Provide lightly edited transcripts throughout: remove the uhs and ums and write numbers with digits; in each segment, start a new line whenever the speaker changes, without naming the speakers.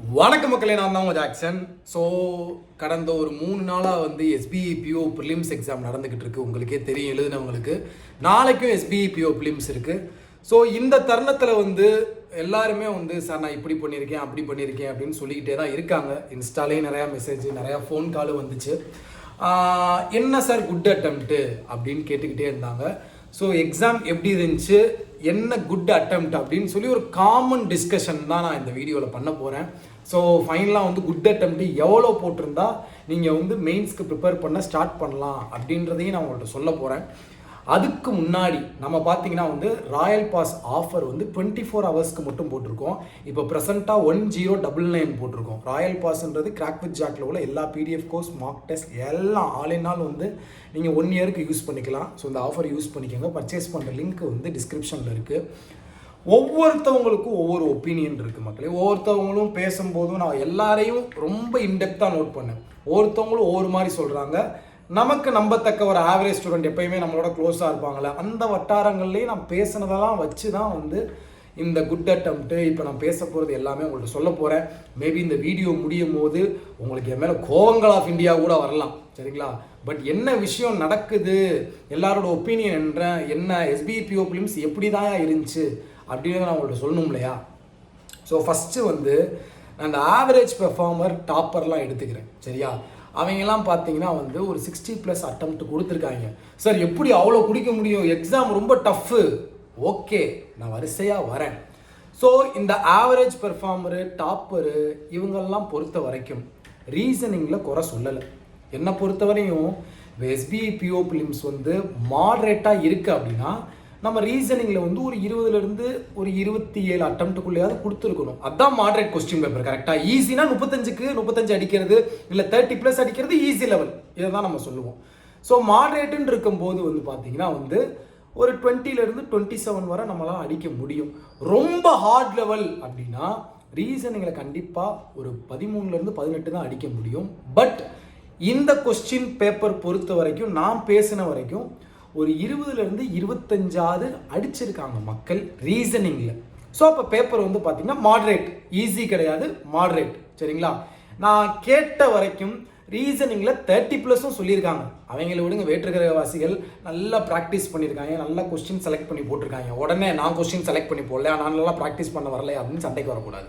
வணக்கம் மக்களே, நான் தான் உங்கள் ஜாக்சன். ஸோ கடந்த ஒரு 3 நாளாக SBI PO prelims எக்ஸாம் நடந்துக்கிட்டு இருக்குது. உங்களுக்கே தெரியும், எழுதினவங்களுக்கு நாளைக்கும் SBI PO prelims இருக்குது. ஸோ இந்த தருணத்தில் எல்லாருமே சார் நான் இப்படி பண்ணியிருக்கேன் அப்படி பண்ணியிருக்கேன் அப்படின்னு சொல்லிக்கிட்டே தான் இருக்காங்க. இன்ஸ்டாலேயும் நிறையா மெசேஜ், நிறையா ஃபோன் கால் வந்துச்சு. என்ன சார் குட் அட்டெம்ப்ட்டு அப்படின்னு கேட்டுக்கிட்டே இருந்தாங்க. ஸோ எக்ஸாம் எப்படி இருந்துச்சு, என்ன குட் அட்டெம்ப்ட் அப்படின்னு சொல்லி ஒரு காமன் டிஸ்கஷன் தான் நான் இந்த வீடியோவில் பண்ண போகிறேன். ஸோ ஃபைனலாக குட் அட்டெம்ப்ட் எவ்வளோ போட்டிருந்தா நீங்கள் மெயின்ஸ்க்கு ப்ரிப்பேர் பண்ண ஸ்டார்ட் பண்ணலாம் அப்படின்றதையும் நான் உங்கள்கிட்ட சொல்ல போகிறேன். அதுக்கு முன்னாடி நம்ம பார்த்தீங்கன்னா ராயல் பாஸ் ஆஃபர் 24 ஹவர்ஸ்க்கு மட்டும் போட்டிருக்கோம். இப்போ ப்ரெசென்ட்டாக 1099 போட்டிருக்கோம். ராயல் பாஸ்ன்றது கிராக் வித் ஜாக்கில் உள்ள எல்லா PDF கோர்ஸ், மார்க் டெஸ்ட் எல்லாம் ஆல் இன் ஆல் நீங்கள் 1 இயருக்கு யூஸ் பண்ணிக்கலாம். ஸோ இந்த ஆஃபர் யூஸ் பண்ணிக்கோங்க. பர்ச்சேஸ் பண்ணுற லிங்க் டிஸ்கிரிப்ஷனில் இருக்குது. ஒவ்வொருத்தவங்களுக்கும் ஒவ்வொரு ஒப்பீனியன் இருக்குது மக்களே. ஒவ்வொருத்தவங்களும் பேசும்போதும் நான் எல்லாரையும் ரொம்ப இன்டெப்த்தாக நோட் பண்ணேன். ஒவ்வொருத்தவங்களும் ஒவ்வொரு மாதிரி சொல்கிறாங்க. நமக்கு நம்பத்தக்க ஒரு ஆவரேஜ் ஸ்டூடெண்ட் எப்பயுமே நம்மளோட க்ளோஸாக இருப்பாங்களே, அந்த வட்டாரங்கள்லேயே நான் பேசுனதெல்லாம் வச்சு தான் இந்த குட் அட்டெம்ப்ட்டு இப்போ நான் பேச போகிறது எல்லாமே உங்கள்கிட்ட சொல்ல போகிறேன். மேபி இந்த வீடியோ முடியும் போது உங்களுக்கு என் மேலே கோவங்கள் ஆஃப் இந்தியா கூட வரலாம், சரிங்களா? பட் என்ன விஷயம் நடக்குது, எல்லாரோட ஒப்பீனியன் என்ன SBI PO prelims எப்படி தான் இருந்துச்சு அப்படின்னு நான் உங்கள்கிட்ட சொல்லணும் இல்லையா? ஸோ ஃபஸ்ட்டு நான் அந்த ஆவரேஜ் பெர்ஃபார்மர் டாப்பர்லாம் எடுத்துக்கிறேன், சரியா? அவங்கெல்லாம் பார்த்தீங்கன்னா ஒரு 60+ அட்டெம்ப்ட் கொடுத்துருக்காங்க. சார் எப்படி அவ்வளோ குடிக்க முடியும், எக்ஸாம் ரொம்ப டஃப்பு. ஓகே, நான் வரிசையாக வரேன். ஸோ இந்த ஆவரேஜ் பெர்ஃபார்மரு, டாப்பரு இவங்கெல்லாம் பொறுத்த வரைக்கும் ரீசனிங்கில் குறை சொல்லலை. என்னை பொறுத்தவரையும் SBI PO prelims மாட்ரேட்டாக இருக்குது அப்படின்னா நம்ம ரீசனிங்கில் ஒரு 20லேருந்து ஒரு 27 அட்டெம்ப்ட்டுக்குள்ளேயாவது கொடுத்துருக்கணும். அதுதான் மாட்ரேட் கொஸ்டின் பேப்பர். கரெக்டாக ஈஸினா 35க்கு 35 அடிக்கிறது, இல்லை 30+ அடிக்கிறது ஈஸி லெவல், இதை தான் நம்ம சொல்லுவோம். ஸோ மாட்ரேட்டுன்னு இருக்கும்போது பார்த்தீங்கன்னா ஒரு 20லேருந்து 27 வரை நம்மளால் அடிக்க முடியும். ரொம்ப ஹார்ட் லெவல் அப்படின்னா ரீசனிங்கில் கண்டிப்பாக ஒரு 13லேருந்து 18 தான் அடிக்க முடியும். பட் இந்த கொஸ்டின் பேப்பர் பொறுத்த வரைக்கும் நான் பேசின வரைக்கும் ஒரு 20லேருந்து 25 அடிச்சிருக்காங்க மக்கள் ரீசனிங்கில். ஸோ அப்போ பேப்பர் பார்த்தீங்கன்னா மாட்ரேட், ஈஸி கிடையாது, மாட்ரேட், சரிங்களா? நான் கேட்ட வரைக்கும் ரீசனிங்கில் 30+ம் சொல்லியிருக்காங்க. அவங்கள விடுங்க, வேற்றுக்கிரகவாசிகள் நல்லா ப்ராக்டிஸ் பண்ணியிருக்காங்க, நல்லா கொஸ்டின் செலக்ட் பண்ணி போட்டிருக்காங்க. உடனே நான் கொஸ்டின் செலக்ட் பண்ணி போடல, நான் நல்லா ப்ராக்டிஸ் பண்ண வரல அப்படின்னு சண்டைக்கு வரக்கூடாது.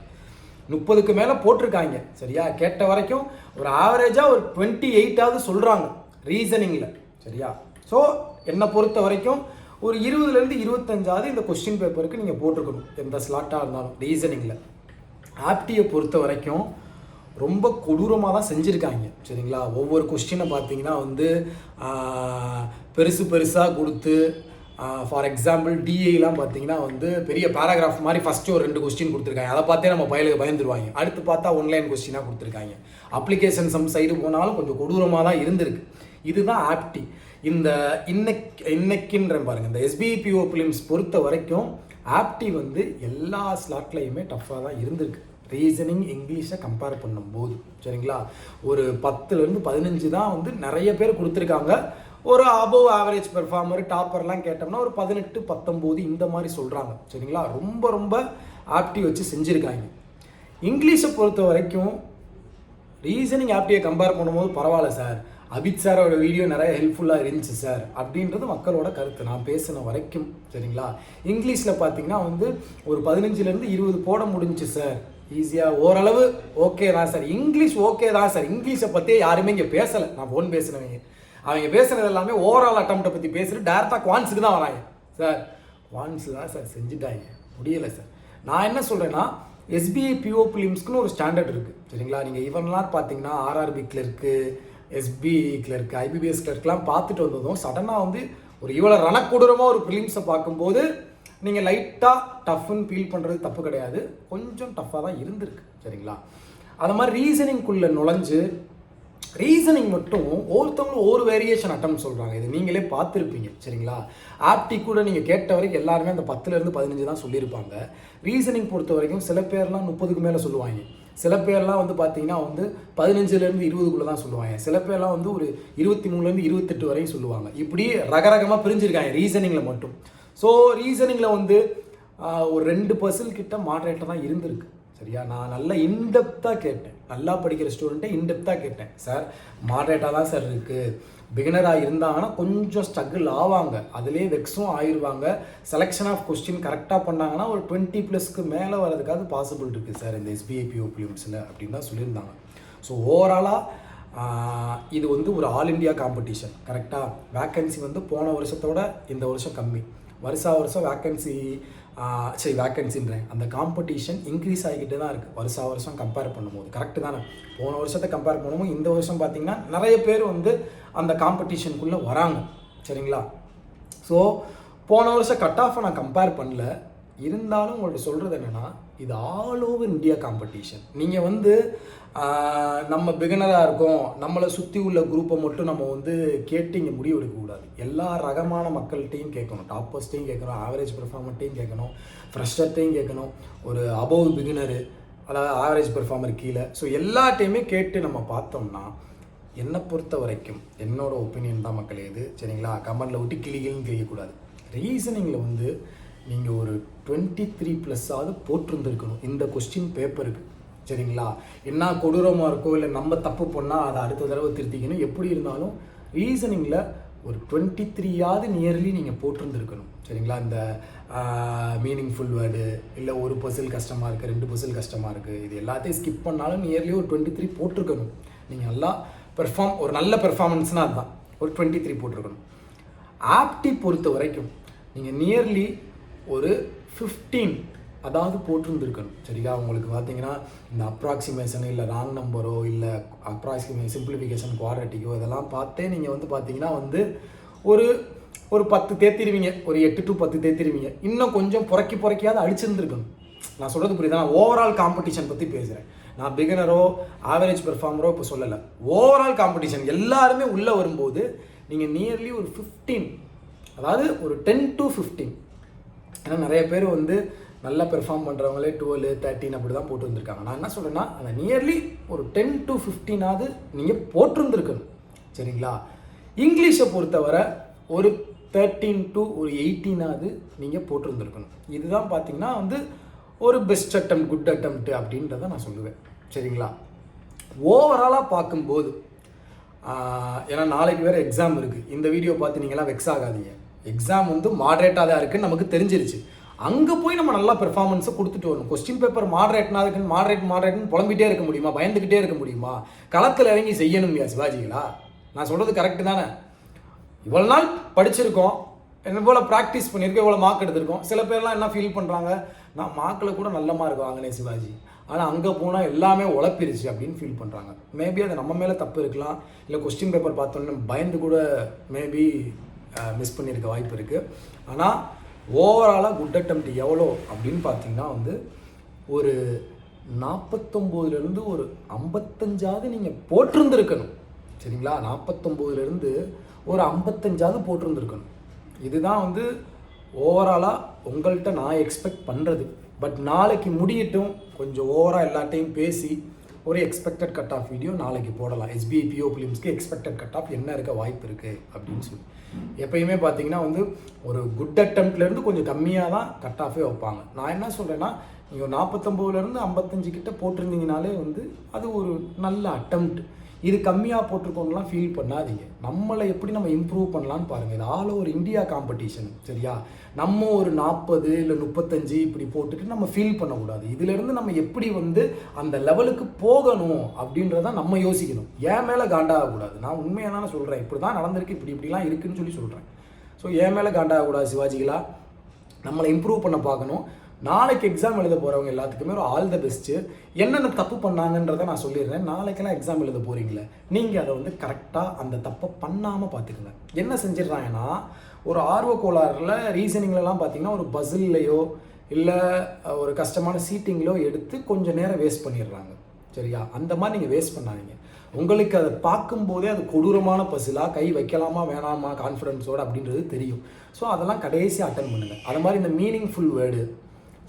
30க்கு மேலே போட்டிருக்காங்க, சரியா? கேட்ட வரைக்கும் ஒரு ஆவரேஜாக ஒரு 28ஆவது சொல்கிறாங்க ரீசனிங்கில், சரியா? ஸோ என்னை பொறுத்த வரைக்கும் ஒரு 20லேருந்து 25ஆவது இந்த கொஸ்டின் பேப்பருக்கு நீங்கள் போட்டிருக்கணும், எந்த ஸ்லாட்டாக இருந்தாலும். ரீசனிங்கில் ஆப்டியை பொறுத்த வரைக்கும் ரொம்ப கொடூரமாக தான் செஞ்சுருக்காங்க, சரிங்களா? ஒவ்வொரு கொஸ்டினை பார்த்தீங்கன்னா பெருசாக கொடுத்து, ஃபார் எக்ஸாம்பிள் டிஏலாம் பார்த்தீங்கன்னா பெரிய பேராகிராஃப் மாதிரி ஃபஸ்ட்டு ஒரு 2 கொஸ்டின் கொடுத்துருக்காங்க. அதை பார்த்தே நம்ம பயந்துருவாங்க. அடுத்து பார்த்தா ஒன்லைன் கொஸ்டினாக கொடுத்துருக்காங்க. அப்ளிகேஷன் சம் சைடு போனாலும் கொஞ்சம் கொடூரமாக தான் இருந்திருக்கு. இதுதான் ஆப்டி. இந்த இன்னைக்குன்ற பாருங்கள், இந்த SBI PO prelims பொறுத்த வரைக்கும் ஆப்டி எல்லா ஸ்லாட்லையுமே டஃப்பாக தான் இருந்திருக்கு. ரீசனிங் இங்கிலீஷை கம்பேர் பண்ணும்போது, சரிங்களா? ஒரு 10லேருந்து 15 தான் நிறைய பேர் கொடுத்துருக்காங்க. ஒரு அபோவ் ஆவரேஜ் பெர்ஃபார்மர், டாப்பர்லாம் கேட்டோம்னா ஒரு 18, 19 இந்த மாதிரி சொல்கிறாங்க, சரிங்களா? ரொம்ப ரொம்ப ஆப்டி வச்சு செஞ்சுருக்காங்க. இங்கிலீஷை பொறுத்த வரைக்கும் ரீசனிங் ஆப்டியை கம்பேர் பண்ணும்போது பரவாயில்ல சார், அபித் சாரோட வீடியோ நிறைய ஹெல்ப்ஃபுல்லாக இருந்துச்சு சார் அப்படின்றது மக்களோட கருத்து, நான் பேசின வரைக்கும், சரிங்களா? இங்கிலீஷில் பார்த்தீங்கன்னா ஒரு 15லேருந்து 20 போட முடிஞ்சிச்சு சார், ஈஸியாக ஓரளவு ஓகே தான் சார். இங்கிலீஷ் ஓகே தான் சார். இங்கிலீஷை பற்றியே யாருமே இங்கே பேசலை. நான் ஃபோன் பேசினவங்க அவங்க பேசுகிறது எல்லாமே ஓவரால் அட்டெம்ப்டை பற்றி பேசுகிட்டு டேரெக்டாக குவான்ஸுக்கு தான் வராங்க. சார் குவான்ஸ் தான் சார் செஞ்சுட்டாங்க, முடியலை சார். நான் என்ன சொல்கிறேன்னா, SBI PO prelims-க்குன்னு ஒரு ஸ்டாண்டர்ட் இருக்குது, சரிங்களா? நீங்கள் ஈவன்லாம் பார்த்தீங்கன்னா RRB clerk, SBI clerk, IBPS கிளர்க்கெலாம் பார்த்துட்டு வந்ததும் சடனாக ஒரு இவ்வளோ ரணக்கொடூரமாக ஒரு ப்ரிலிம்ஸை பார்க்கும்போது நீங்கள் லைட்டாக டஃப்னு ஃபீல் பண்ணுறது தப்பு கிடையாது. கொஞ்சம் டஃப்பாக தான் இருந்திருக்கு, சரிங்களா? அது மாதிரி ரீசனிங்குள்ளே நுழைஞ்சு ரீசனிங் மட்டும் ஒவ்வொருத்தவங்களும் ஒவ்வொரு வேரியேஷன் அட்டம் சொல்கிறாங்க. இது நீங்களே பார்த்துருப்பீங்க, சரிங்களா? ஆப்டி கூட நீங்கள் கேட்ட வரைக்கும் எல்லாருமே அந்த 10லேருந்து 15 தான் சொல்லியிருப்பாங்க. ரீசனிங் பொறுத்த வரைக்கும் சில பேர்லாம் 30க்கு மேலே சொல்லுவாங்க. சில பேர்லாம் பார்த்தீங்கன்னா 15லேருந்து 20க்குள்ளே தான் சொல்லுவாங்க. சில பேர்லாம் ஒரு 23லேருந்து 28 வரையும் சொல்லுவாங்க. இப்படி ரகரகமாக பிரிஞ்சிருக்காங்க ரீசனிங்கில் மட்டும். ஸோ ரீசனிங்கில் ஒரு 2% கிட்ட மாட்ரேட்டாக தான் இருந்திருக்கு, சரியா? நான் நல்லா இன்டெப்த்தாக கேட்டேன், நல்லா படிக்கிற ஸ்டூடெண்ட்டை இன்டெப்த்தாக கேட்டேன். சார் மாடரேட்டாக தான் சார் இருக்குது, பிகினராக இருந்தாங்கன்னா கொஞ்சம் ஸ்ட்ரகிள் ஆவாங்க, அதிலே வெக்ஸும் ஆயிடுவாங்க, செலெக்ஷன் ஆஃப் கொஸ்டின் கரெக்டாக பண்ணாங்கன்னா ஒரு 20+ மேலே வரதுக்காக பாசிபிள் இருக்குது சார் இந்த SBI PO prelims அப்படின்னு தான் சொல்லியிருந்தாங்க. ஸோ ஓவராலாக இது வந்து ஒரு ஆல் இண்டியா காம்படிஷன். கரெக்டாக வேக்கன்சி வந்து போன வருஷத்தோட இந்த வருஷம் கம்மி, வருஷம் வேக்கன்சின்றேன், அந்த காம்படிஷன் இன்க்ரீஸ் ஆகிக்கிட்டே தான் இருக்குது வருஷம் கம்பேர் பண்ணும்போது. கரெக்டு தானே? போன வருஷத்தை கம்பேர் பண்ணும்போது இந்த வருஷம் பார்த்திங்கன்னா நிறைய பேர் வந்து அந்த காம்படிஷனுக்குள்ளே வராங்க. சரிங்களா? ஸோ போன வருஷம் கட் ஆஃபை நான் கம்பேர் பண்ணல, இருந்தாலும் உங்கள்கிட்ட சொல்கிறது என்னென்னா இது ஆல் ஓவர் இந்தியா காம்படிஷன். நீங்கள் வந்து நம்ம பிகினராக இருக்கோம், நம்மளை சுற்றி உள்ள குரூப்பை மட்டும் நம்ம வந்து கேட்டு இங்கே முடிவு எடுக்கக்கூடாது. எல்லா ரகமான மக்கள்கிட்டையும் கேட்கணும், டாப்பர்ஸ்ட்டையும் கேட்கணும், ஆவரேஜ் பெர்ஃபார்மர்ட்டையும் கேட்கணும், ஃப்ரெஷர்ட்டையும் கேட்கணும், ஒரு அபவ் பிகினரு அதாவது ஆவரேஜ் பெர்ஃபார்மர் கீழே. ஸோ எல்லாட்டையுமே கேட்டு நம்ம பார்த்தோம்னா என்னை பொறுத்த வரைக்கும் என்னோட ஒப்பீனியன் தான் மக்களே இது. சரிங்களா? கமெண்டில் விட்டு கிளிகளும் கிளிக்கக்கூடாது. ரீசனிங்கில் வந்து நீங்கள் ஒரு 23+ போட்டிருந்துருக்கணும் இந்த கொஸ்டின் பேப்பருக்கு. சரிங்களா? என்ன கொடூரமாக இருக்கோ இல்லை நம்ம தப்பு பண்ணால் அதை அடுத்த தடவை திருத்திக்கணும். எப்படி இருந்தாலும் ரீசனிங்கில் ஒரு 23 நியர்லி நீங்கள் போட்டிருந்துருக்கணும். சரிங்களா? இந்த மீனிங்ஃபுல் வேர்டு இல்லை ஒரு பசில் கஷ்டமாக இருக்குது, 2 பசில் கஷ்டமாக இருக்குது, இது எல்லாத்தையும் ஸ்கிப் பண்ணாலும் நியர்லி ஒரு 23 போட்டிருக்கணும். நீங்கள் நல்லா ஒரு நல்ல பெர்ஃபார்மன்ஸ்னால் அதுதான், ஒரு 23 போட்டிருக்கணும். ஆப்டி பொறுத்த வரைக்கும் நீங்கள் நியர்லி ஒரு 15 அதாவது போட்டிருந்துருக்கணும். சரியா? உங்களுக்கு பார்த்தீங்கன்னா இந்த அப்ராக்சிமேஷன் இல்லை ராங் நம்பரோ இல்லை சிம்பிளிஃபிகேஷன் குவாட்ரட்டிக்கோ இதெல்லாம் பார்த்தே நீங்கள் வந்து பார்த்தீங்கன்னா வந்து ஒரு 10 தேத்திடுவீங்க, ஒரு 8 to 10 தேத்திடுவீங்க. இன்னும் கொஞ்சம் புறக்கியாவது அடிச்சிருந்துருக்கணும். நான் சொல்கிறது புரியுதா? நான் ஓவரால் காம்படிஷன் பற்றி பேசுகிறேன். நான் பிகினரோ ஆவரேஜ் பெர்ஃபார்மரோ இப்போ சொல்லலை, ஓவரால் காம்படிஷன் எல்லாருமே உள்ளே வரும்போது நீங்கள் நியர்லி ஒரு 15 அதாவது ஒரு 10 to 15. ஏன்னா நிறைய பேர் வந்து நல்லா பெர்ஃபார்ம் பண்ணுறவங்களே 12, 13 அப்படி தான் போட்டு வந்திருக்காங்க. நான் என்ன சொல்கிறேன்னா அந்த நியர்லி ஒரு 10 to 15 நீங்கள் போட்டிருந்துருக்கணும். சரிங்களா? இங்கிலீஷை பொறுத்தவரை ஒரு 13 to ஒரு 18 நீங்கள் போட்டிருந்துருக்கணும். இதுதான் பார்த்தீங்கன்னா வந்து ஒரு பெஸ்ட் அட்டம், குட் அட்டம்ப்ட் அப்படின்றத நான் சொல்லுவேன். சரிங்களா? ஓவராலாக பார்க்கும்போது ஏன்னா நாளைக்கு வேறு எக்ஸாம் இருக்குது. இந்த வீடியோ பார்த்து நீங்களாம் வெக்ஸ் ஆகாதீங்க. எக்ஸாம் வந்து மாடரேட்டாக தான் இருக்குன்னு நமக்கு தெரிஞ்சிருச்சு. அங்கே போய் நம்ம நல்லா பெர்ஃபார்மன்ஸை கொடுத்துட்டு வரணும். கொஸ்டின் பேப்பர் மாடரேட்னா இருக்குன்னு மாடரேட்னு புலம்பிகிட்டே இருக்க முடியுமா? பயந்துக்கிட்டே இருக்க முடியுமா? களத்தில் இறங்கி செய்யணும்யா சிவாஜிகளா? நான் சொல்கிறது கரெக்டு தானே? இவ்வளோ நாள் படிச்சிருக்கோம், என்ன போல் ப்ராக்டிஸ் பண்ணியிருக்கோம், இவ்வளோ மார்க் எடுத்திருக்கோம். சில பேர்லாம் என்ன ஃபீல் பண்ணுறாங்க, நான் மார்க்கில் கூட நல்ல மார்க் வாங்கினேன் சிவாஜி, ஆனால் அங்கே போனால் எல்லாமே உழப்பிருச்சு அப்படின்னு ஃபீல் பண்ணுறாங்க. மேபி அது நம்ம மேலே தப்பு இருக்கலாம், இல்லை கொஸ்டின் பேப்பர் பார்த்தோன்னே பயந்து கூட மேபி மிஸ் பண்ணியிருக்க வாய்ப்பு இருக்குது. ஆனால் ஓவராலாக குட் அட்டெம்ப்ட் எவ்வளோ அப்படின்னு பார்த்தீங்கன்னா வந்து ஒரு 49லேருந்து ஒரு 55 நீங்கள் போட்டிருந்துருக்கணும். சரிங்களா? 49லேருந்து ஒரு 55 போட்டிருந்துருக்கணும். இதுதான் வந்து ஓவராலாக உங்கள்கிட்ட நான் எக்ஸ்பெக்ட் பண்ணுறது. பட் நாளைக்கு முடியட்டும், கொஞ்சம் ஓவராக எல்லாத்தையும் பேசி ஒரு எக்ஸ்பெக்டட் கட் ஆஃப் வீடியோ நாளைக்கு போடலாம். SBI PO prelims-க்கு எக்ஸ்பெக்டட் கட் ஆஃப் என்ன இருக்க வாய்ப்பு இருக்குது அப்படின்னு சொல்லி. எப்பயுமே பார்த்தீங்கன்னா வந்து ஒரு குட் அட்டெம்ப்ட்லேருந்து கொஞ்சம் கம்மியாக தான் கட் ஆஃபே வைப்பாங்க. நான் என்ன சொல்கிறேன்னா, நீங்கள் 49லேருந்து 55 கிட்ட போட்டிருந்தீங்கனாலே வந்து அது ஒரு நல்ல அட்டெம்ப்ட். இது கம்மியாக போட்டிருக்கோம்லாம் ஃபீல் பண்ணாதீங்க. நம்மளை எப்படி நம்ம இம்ப்ரூவ் பண்ணலான்னு பாருங்கள். இது ஆல் ஓவர் இந்தியா காம்படிஷன். சரியா? நம்ம ஒரு 40 இல்லை 35 இப்படி போட்டுட்டு நம்ம ஃபீல் பண்ணக்கூடாது. இதிலேருந்து நம்ம எப்படி வந்து அந்த லெவலுக்கு போகணும் அப்படின்றத நம்ம யோசிக்கணும். ஏன் மேலே காண்டாகக்கூடாது. நான் உண்மையாக தானே சொல்கிறேன், இப்படி தான் நடந்திருக்கு, இப்படிலாம் இருக்குதுன்னு சொல்லி சொல்கிறேன். ஸோ ஏன் மேலே காண்டாகக்கூடாது சிவாஜிகளா, நம்மளை இம்ப்ரூவ் பண்ண பார்க்கணும். நாளைக்கு எக்ஸாம் எழுத போகிறவங்க எல்லாத்துக்குமே ஒரு ஆல் த பெஸ்ட்டு. என்னென்ன தப்பு பண்ணாங்கன்றதை நான் சொல்லிடுறேன். நாளைக்கெல்லாம் எக்ஸாம் எழுத போகிறீங்களே, நீங்கள் அதை வந்து கரெக்டாக அந்த தப்பை பண்ணாமல் பார்த்துக்குங்க. என்ன செஞ்சிடுறாங்கன்னா, ஒரு ஆர்வ கோளாறுல ரீசனிங்லலாம் பார்த்தீங்கன்னா ஒரு பசில்லையோ இல்லை ஒரு கஷ்டமான சீட்டிங்லையோ எடுத்து கொஞ்சம் நேரம் வேஸ்ட் பண்ணிடுறாங்க. சரியா? அந்த மாதிரி நீங்கள் வேஸ்ட் பண்ணாதீங்க. உங்களுக்கு அதை பார்க்கும்போதே அது கொடூரமான பசிலாக கை வைக்கலாமா வேணாமா கான்ஃபிடென்ஸோடு அப்படின்றது தெரியும். ஸோ அதெல்லாம் கடைசியாக அட்டன் பண்ணுங்கள். அது மாதிரி இந்த மீனிங்ஃபுல் வேர்டு,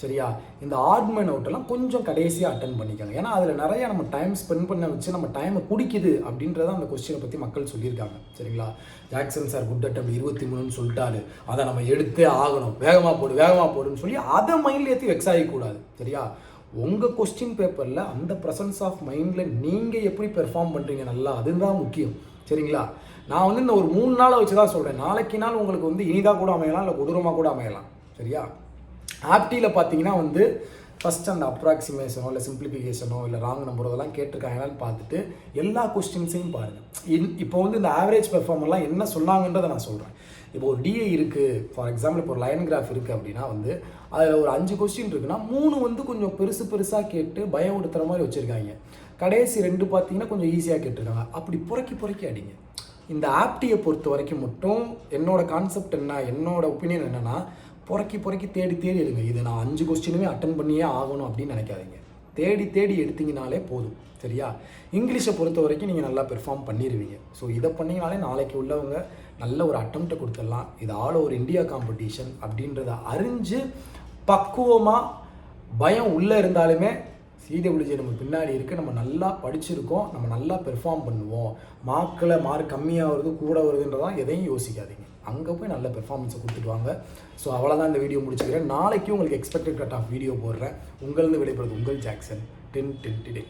சரியா, இந்த ஆட்மன் அவுட்டெல்லாம் கொஞ்சம் கடைசியாக அட்டன் பண்ணிக்கோங்க. ஏன்னா அதில் நிறையா நம்ம டைம் ஸ்பெண்ட் பண்ண வச்சு நம்ம டைமை குடிக்குது அப்படின்றத அந்த கொஸ்டினை பற்றி மக்கள் சொல்லியிருக்காங்க. சரிங்களா? ஜாக்சன் சார் குட் அட்டெம்ப்ட் 23ன்னு சொல்லிட்டாரு, அதை நம்ம எடுத்தே ஆகணும், வேகமாக போடுன்னு சொல்லி அதை மைண்டில் ஏற்றி வெக்ஸ் ஆகிக்கூடாது. சரியா? உங்கள் கொஸ்டின் பேப்பரில் அந்த ப்ரெசன்ஸ் ஆஃப் மைண்டில் நீங்கள் எப்படி பெர்ஃபார்ம் பண்ணுறீங்க நல்லா, அதுதான் முக்கியம். சரிங்களா? நான் வந்து இந்த ஒரு 3 நாளை வச்சு தான் சொல்கிறேன். நாளைக்கு நாள் உங்களுக்கு வந்து இனிதாக கூட அமையலாம், இல்லை கொடூரமாக கூட அமையலாம். சரியா? ஆப்டியில் பார்த்தீங்கன்னா வந்து ஃபஸ்ட் அந்த அப்ராக்சிமேஷனோ இல்லை சிம்பிளிஃபிகேஷனோ இல்லை ராங் நம்பர் இதெல்லாம் கேட்டிருக்காங்களான்னு பார்த்துட்டு எல்லா கொஸ்டின்ஸையும் பாருங்கள். இப்போ வந்து இந்த ஆவரேஜ் பெர்ஃபார்மர்லாம் என்ன சொன்னாங்கன்றதை நான் சொல்கிறேன். இப்போ ஒரு டிஏ இருக்குது, ஃபார் எக்ஸாம்பிள் இப்போ ஒரு லைன் கிராஃப் இருக்குது அப்படின்னா வந்து அதில் ஒரு 5 கொஸ்டின் இருக்குன்னா 3 வந்து கொஞ்சம் பெருசாக கேட்டு பயம் உடுத்துற மாதிரி வச்சுருக்காங்க. கடைசி 2 பார்த்தீங்கன்னா கொஞ்சம் ஈஸியாக கேட்டிருக்காங்க. அப்படி புறக்கி அடிங்க. இந்த ஆப்டியை பொறுத்த வரைக்கும் மட்டும் என்னோட கான்செப்ட் என்ன, என்னோட ஒப்பீனியன் என்னென்னா, புறக்கி தேடி எடுங்க. இது நான் 5 கொஸ்டினுமே அட்டன் பண்ணியே ஆகணும் அப்படின்னு நினைக்காதீங்க. தேடி எடுத்தீங்கனாலே போதும். சரியா? இங்கிலீஷை பொறுத்த வரைக்கும் நீங்கள் நல்லா பெர்ஃபார்ம் பண்ணிடுவீங்க. ஸோ இதை பண்ணிங்கனாலே நாளைக்கு உள்ளவங்க நல்ல ஒரு அட்டம்ப்டை கொடுத்துடலாம். இது ஆல் ஓவர் இந்தியா காம்படிஷன் அப்படின்றத அறிஞ்சு பக்குவமாக, பயம் உள்ளே இருந்தாலுமே சிடபிள்யூஜி நம்ம பின்னாடி இருக்குது, நம்ம நல்லா படிச்சிருக்கோம், நம்ம நல்லா பெர்ஃபார்ம் பண்ணுவோம், மார்க் கம்மியாக வருது கூட வருதுன்றதான் எதையும் யோசிக்காதீங்க. அங்கே போய் நல்ல பெர்ஃபார்மன்ஸை கொடுத்துட்டு வாங்க. ஸோ அவ்வளோதான் இந்த வீடியோ முடிச்சுக்கிறேன். நாளைக்கு உங்களுக்கு எக்ஸ்பெக்டட் கட் ஆஃப் வீடியோ போடுறேன். உங்களிருந்து விடைபெறுவது உங்கள் ஜாக்சன். 10 today.